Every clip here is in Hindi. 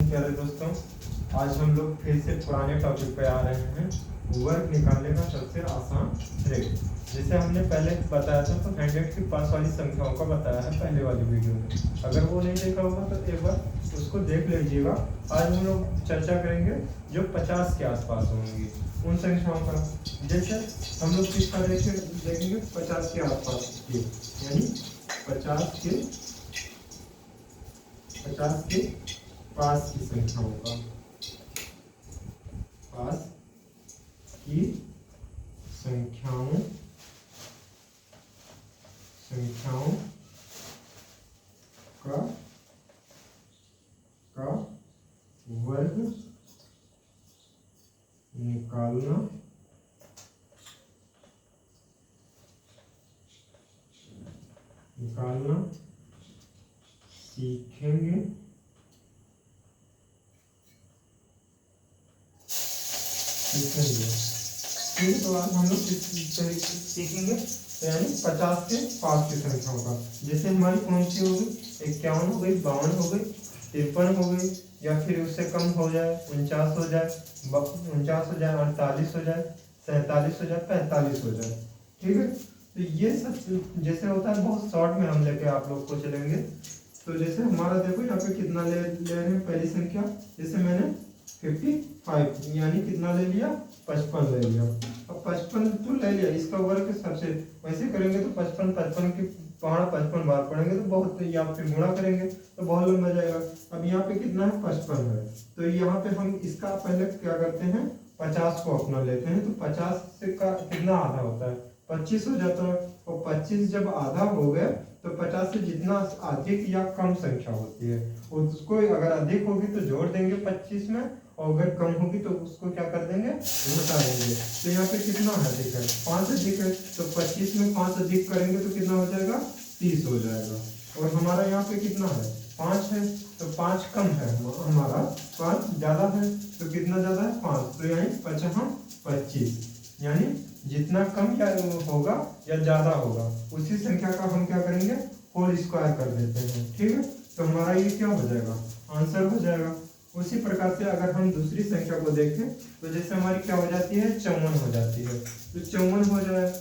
प्यारे दोस्तों, आज हम लोग फिर से पुराने टॉपिक पे आ रहे हैं। वर्ग निकालने का सबसे आसान ट्रिक। जैसे हमने पहले बताया था तो 100 के पास वाली संख्याओं का बताया है पहले वाली वीडियो में। अगर वो नहीं देखा होगा तो एक बार उसको देख लीजिएगा। आज हम लोग चर्चा करेंगे जो 50 के आसपास होंगी उन संख्याओं का। जैसे हम लोग किसका देखेंगे 50 के आसपास की, यानी 50 के पास की संख्याओं का, पास की संख्याओं का वर्ग निकालना सीखेंगे। ठीक, तो आज हम लोग सीखेंगे यानी 50 के पास की संख्याओं का। जैसे हमारी कौन सी होगी, 51 हो गई, 52 हो गई, 53 हो गई, या फिर उससे कम हो जाए 49 हो जाए, 48 हो जाए, 47 हो जाए, 45 हो जाए। ठीक है, तो ये सब जैसे होता है बहुत शॉर्ट में हम लेके आप लोग को चलेंगे। तो जैसे हमारा देखो यहाँ पे कितना ले रहे हैं पहली संख्या। जैसे मैंने 55 यानी कितना ले लिया, 55 ले लिया। अब 55 तो ले लिया, इसका वर्ग सबसे वैसे करेंगे तो 55 की पहाड़ा 55 बार पढ़ेंगे तो बहुत, या फिर गुणा करेंगे तो बहुत लंबा जाएगा। अब यहाँ पे कितना है, 55 है, तो यहाँ पे हम इसका पहले क्या करते हैं, 50 को अपना लेते हैं। तो 50 से का कितना आधा होता है, 25 हो जाता है। और 25 जब आधा हो गया तो 50 से जितना अधिक या कम संख्या होती है उसको अगर अधिक होगी तो जोड़ देंगे 25 में, और अगर कम होगी तो उसको क्या कर देंगे, घटा देंगे। तो यहाँ पे कितना अधिक है, 5 अधिक है, तो 25 में 5 अधिक करेंगे तो कितना हो जाएगा, 30 हो जाएगा। और हमारा यहाँ पे कितना है, 5 है, तो 5 कम है हमारा, 5 ज्यादा है, तो कितना ज्यादा है, 5, तो यानी 25, यानी जितना कम या होगा या ज्यादा होगा उसी संख्या का हम क्या करेंगे, होल स्क्वायर कर देते हैं। ठीक है, तो हमारा ये क्या हो जाएगा, आंसर हो जाएगा। उसी प्रकार से अगर हम दूसरी संख्या को देखें तो जैसे हमारी क्या हो जाती है, 54 हो जाती है, तो 54 हो जाए।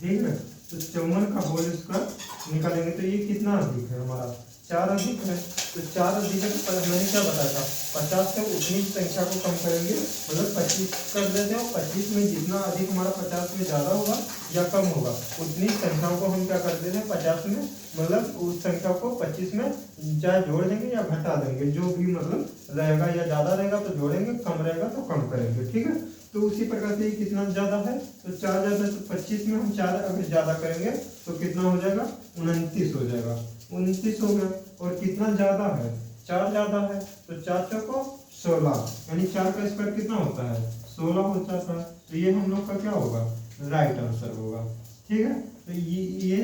ठीक है, तो 54 का होल स्क्वायर निकालेंगे तो ये कितना अधिक है, हमारा 4 अधिक है। तो 4 अधिक है, तो मैंने क्या बताया था, 50 से उतनी संख्या को कम करेंगे, मतलब 25 कर देते हैं। और 25 में जितना अधिक हमारा 50 में ज़्यादा होगा या कम होगा उतनी संख्याओं को हम क्या कर देते हैं 50 में, मतलब उस संख्या को 25 में चाहे जोड़ देंगे या घटा देंगे, जो भी मतलब रहेगा, या ज़्यादा रहेगा तो जोड़ेंगे, कम रहेगा तो कम करेंगे। ठीक है, तो उसी प्रकार से ये कितना ज़्यादा है, तो 4 ज़्यादा है, तो 25 में हम 4 अगर ज़्यादा करेंगे तो कितना हो जाएगा, 29 हो जाएगा, 29 हो गया। और कितना ज़्यादा है, 4 ज़्यादा है, तो 4 चौको 16, यानी 4 का स्क्वायर कितना होता है, 16 हो जाता है। तो ये हम लोग का क्या होगा, राइट आंसर होगा। ठीक है, तो ये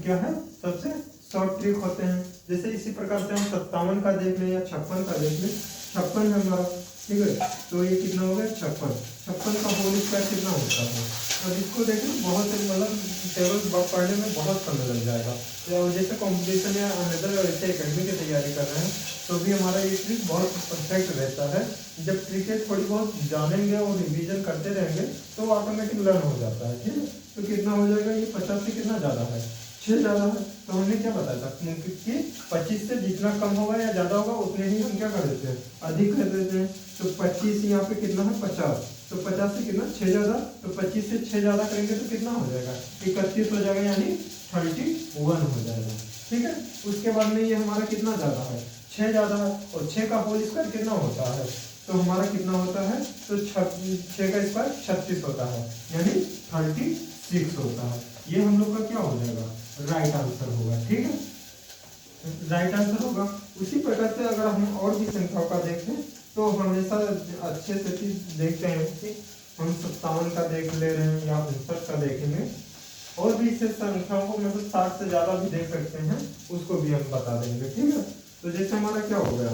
क्या है, सबसे शॉर्ट ट्रिक होते हैं। जैसे इसी प्रकार से हम 57 का देख लें या 56 का देख लें, 56 है हमारा। ठीक है, तो ये कितना हो गया, 56 का होल स्क्वायर कितना होता है। अब इसको देखें, बहुत मतलब टेबल पढ़ने में बहुत समय लग जाएगा। तो जैसे कंपटीशन या अनदर वैसे एकेडमी की तैयारी कर रहे हैं तो भी हमारा ये ट्रिक बहुत परफेक्ट रहता है। जब ट्रिकें थोड़ी बहुत जानेंगे और रिवीजन करते रहेंगे तो ऑटोमेटिक लर्न हो जाता है। ठीक है, तो कितना हो जाएगा, ये 50 से कितना ज़्यादा है, 6 ज़्यादा है। तो हमने क्या बताया था कि 25 से जितना कम होगा या ज़्यादा होगा उतने ही हम क्या कर देते हैं, अधिक कर देते हैं। तो 25 यहाँ पे कितना है, 50, तो 50 से कितना, 6 ज़्यादा, तो 25 से 6 ज़्यादा करेंगे तो कितना हो जाएगा, 31 हो जाएगा, यानी 31 हो जाएगा। ठीक है, उसके बाद में ये हमारा कितना ज़्यादा है, 6 ज़्यादा है, और 6 का होल स्क्वायर कितना होता है, तो हमारा कितना होता है, तो 6 का स्क्वायर 36 होता है, यानी 36 होता है। ये हम लोग का क्या हो जाएगा, राइट आंसर होगा। ठीक है, राइट आंसर होगा। उसी प्रकार से अगर हम और भी संख्याओं का देखें तो हमेशा अच्छे से चीज देखते हैं कि हम 57 का देख ले रहे हैं या 59 का देखेंगे, और भी इससे संख्याओं को मतलब 60 से ज्यादा भी देख सकते हैं, उसको भी हम बता देंगे। ठीक है, तो जैसे हमारा क्या हो गया,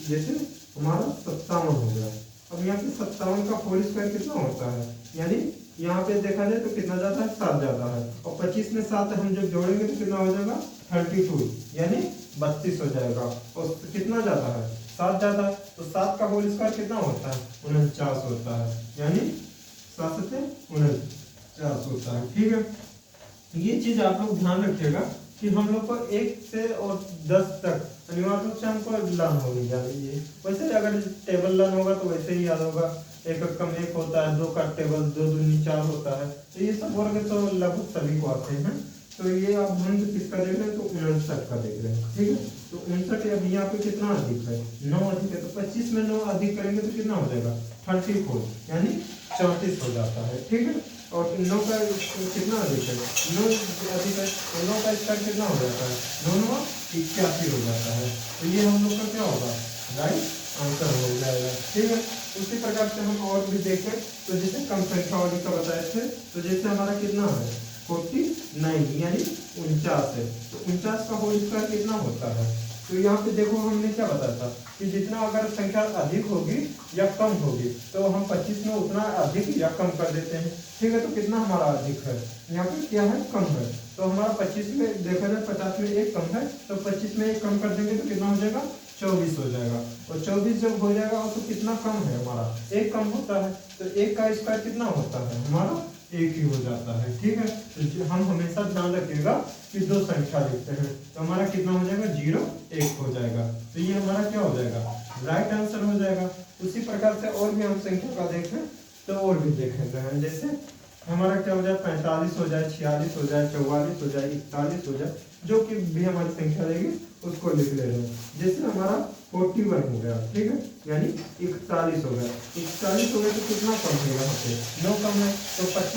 जैसे हमारा 57 हो गया। अब यहाँ पे 57 का होल स्क्वायर कितना होता है, यानी यहाँ पे देखा जाए तो कितना ज्यादा है, 7 ज्यादा है, और 25 में 7 हम जब जोड़ेंगे तो कितना हो जाएगा, 32, यानी 32 हो जाएगा। और कितना ज्यादा है, 7 ज्यादा है, तो 7 का होल स्क्वायर कितना होता है? 49 होता है, यानी 7 से 49 होता है। ठीक है, ये चीज आप लोग ध्यान रखिएगा कि हम लोग को 1 से और 10 तक अनिवार्य रूप से हमको लर्न होनी चाहिए। वैसे अगर टेबल लर्न होगा तो वैसे ही याद होगा, 1 कम 1 होता है, 2 का टेबल 2 दूनी 4 होता है, तो ये सब वर्ग तो लगभग सभी को आते हैं। तो ये आप ढूंढ किसका देख रहे हैं? तो 59 का देख रहे हैं। ठीक है, तो 59 अब यहाँ पे कितना अधिक है? 9 अधिक है, तो 25 में 9 अधिक करेंगे तो कितना हो जाएगा? 34, यानी 34 हो जाता है। ठीक है, और 9 का कितना अधिक है? 9 अधिक है, तो 9 का स्क्वायर कितना हो जाता है? 9 9 81 हो जाता है। तो ये हम लोग का क्या होगा? राइट आंसर हो जाएगा। ठीक है, उसी प्रकार से हम और भी देखें तो जैसे कम संख्या वाली का बताए थे, तो जैसे हमारा कितना है? 49 यानी 49 है, तो 49 का होल स्क्वायर कितना होता है? तो यहाँ पे देखो हमने क्या बताया था कि जितना अगर संख्या अधिक होगी या कम होगी तो हम 25 में उतना अधिक या कम कर देते हैं। ठीक है, तो कितना हमारा अधिक है? यहाँ पे क्या है? कम है, तो हमारा 25 में देखा जाए 50 में 1 कम है, तो 25 में 1 कम कर देंगे तो कितना हो जाएगा? 24 हो जाएगा। और 24 जब हो जाएगा तो कितना कम है हमारा? 1 कम होता है, तो 1 का स्क्वायर कितना होता है? हमारा 1 ही हो जाता है। ठीक है, तो हम हमेशा ध्यान रखिएगा कि 2 संख्या लिखते हैं तो हमारा कितना हो जाएगा? 0 1 हो जाएगा, तो ये हमारा क्या हो जाएगा? राइट आंसर हो जाएगा। उसी प्रकार से और भी हम संख्या का देखें तो और भी देखेंगे हैं, जैसे हमारा क्या हो जाए? 45 हो जाए, 46 हो जाए, 44 हो जाए, 41 हो जाए, जो कि भी हमारी संख्या रहेगी उसको लिख ले रहे हैं। जैसे हमारा 41 हो गया, ठीक है, यानी 41 हो गया। 41 हो गया तो कितना कम है? यहाँ पे 9 कम है, तो 25